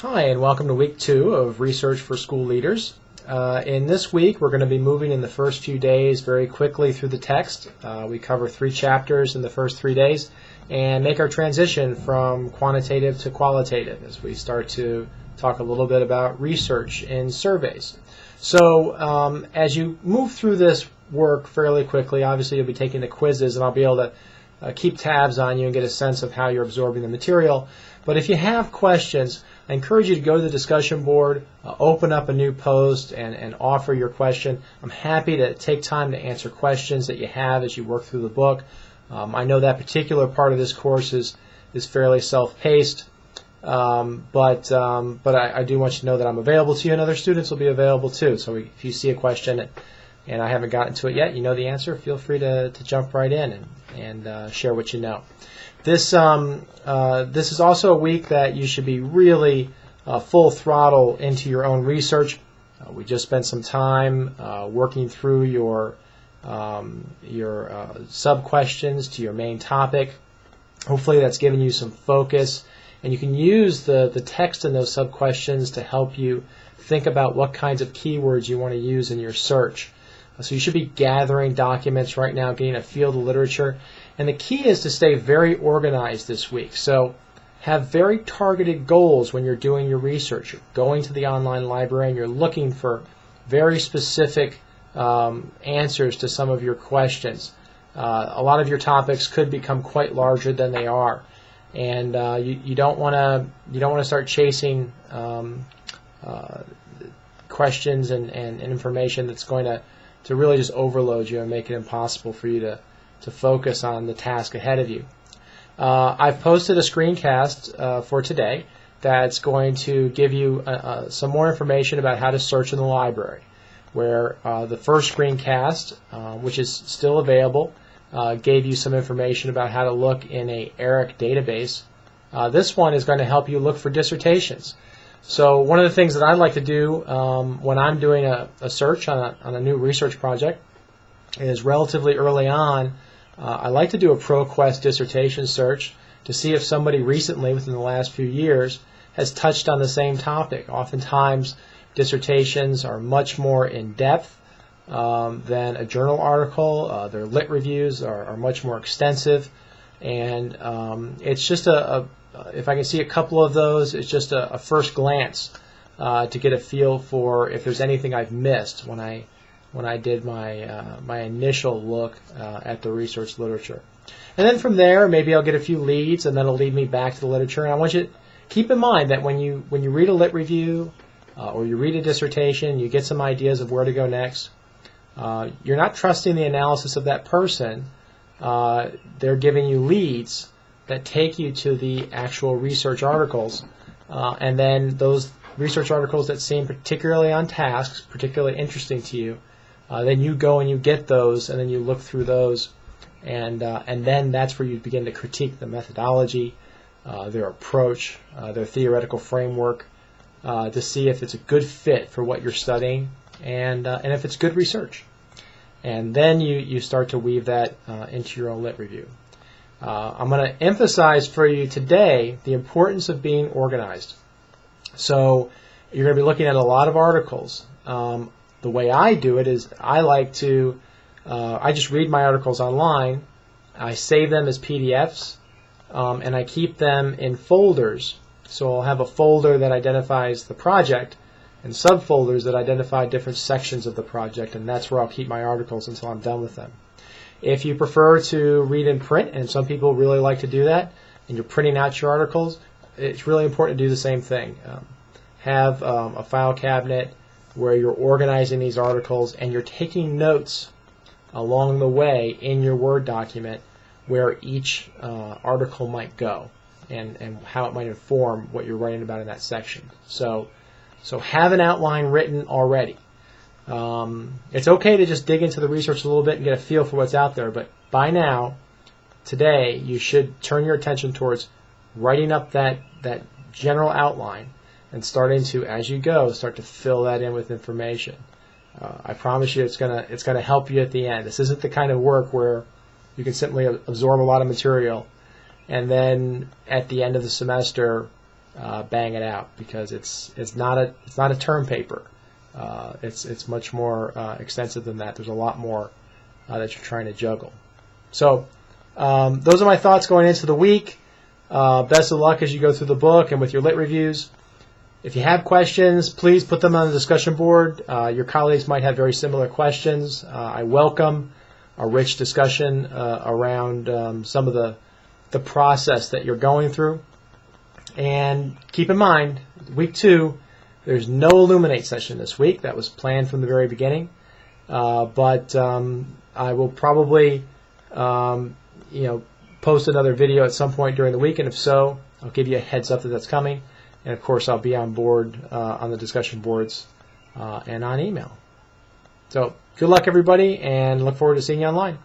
Hi, and welcome to week 2 of Research for School Leaders. In this week, we're going to be moving in the first few days very quickly through the text. We cover 3 chapters in the first 3 days and make our transition from quantitative to qualitative as we start to talk a little bit about research in surveys. So as you move through this work fairly quickly, obviously you'll be taking the quizzes, and I'll be able to keep tabs on you and get a sense of how you're absorbing the material. But if you have questions, I encourage you to go to the discussion board, open up a new post, and offer your question. I'm happy to take time to answer questions that you have as you work through the book. I know that particular part of this course is fairly self-paced, but I do want you to know that I'm available to you, and other students will be available too. So if you see a question and I haven't gotten to it yet, you know the answer, feel free to jump right in and share what you know. This is also a week that you should be really full throttle into your own research. We just spent some time working through your sub-questions to your main topic. Hopefully that's given you some focus, and you can use the text in those sub-questions to help you think about what kinds of keywords you want to use in your search. So you should be gathering documents right now, getting a feel of the literature. And the key is to stay very organized this week. So have very targeted goals when you're doing your research. You're going to the online library and you're looking for very specific answers to some of your questions. A lot of your topics could become quite larger than they are, and you don't want to start chasing questions and information that's going to really just overload you and make it impossible for you to focus on the task ahead of you. I've posted a screencast for today that's going to give you some more information about how to search in the library, where the first screencast, which is still available, gave you some information about how to look in a ERIC database. This one is going to help you look for dissertations. So one of the things that I like to do when I'm doing a search on a new research project is relatively early on, I like to do a ProQuest dissertation search to see if somebody recently, within the last few years, has touched on the same topic. Oftentimes, dissertations are much more in-depth than a journal article. Their lit reviews are much more extensive, and it's just if I can see a couple of those, it's just a first glance to get a feel for if there's anything I've missed when I did my initial look at the research literature. And then from there, maybe I'll get a few leads, and that'll lead me back to the literature. And I want you to keep in mind that when you read a lit review or you read a dissertation, you get some ideas of where to go next. You're not trusting the analysis of that person. They're giving you leads that take you to the actual research articles, and then those research articles that seem particularly on tasks, particularly interesting to you, then you go and you get those, and then you look through those, and then that's where you begin to critique the methodology, their approach, their theoretical framework, to see if it's a good fit for what you're studying, and if it's good research. And then you start to weave that into your own lit review. I'm going to emphasize for you today the importance of being organized. So you're going to be looking at a lot of articles. The way I do it is I like to, I just read my articles online, I save them as PDFs, and I keep them in folders. So I'll have a folder that identifies the project and subfolders that identify different sections of the project, and that's where I'll keep my articles until I'm done with them. If you prefer to read in print, and some people really like to do that, and you're printing out your articles, it's really important to do the same thing. Have a file cabinet where you're organizing these articles and you're taking notes along the way in your Word document where each article might go and how it might inform what you're writing about in that section. So have an outline written already. It's okay to just dig into the research a little bit and get a feel for what's out there, but by now, today, you should turn your attention towards writing up that general outline and starting to, as you go, start to fill that in with information. I promise you it's gonna help you at the end. This isn't the kind of work where you can simply absorb a lot of material and then at the end of the semester bang it out, because it's not a term paper. It's much more extensive than that. There's a lot more that you're trying to juggle. So those are my thoughts going into the week. Best of luck as you go through the book and with your lit reviews. If you have questions, please put them on the discussion board. Your colleagues might have very similar questions. I welcome a rich discussion around some of the process that you're going through. And keep in mind, week 2, there's no Illuminate session this week. That was planned from the very beginning. But I will probably post another video at some point during the week, and if so, I'll give you a heads up that that's coming. And of course, I'll be on board on the discussion boards and on email. So good luck, everybody, and look forward to seeing you online.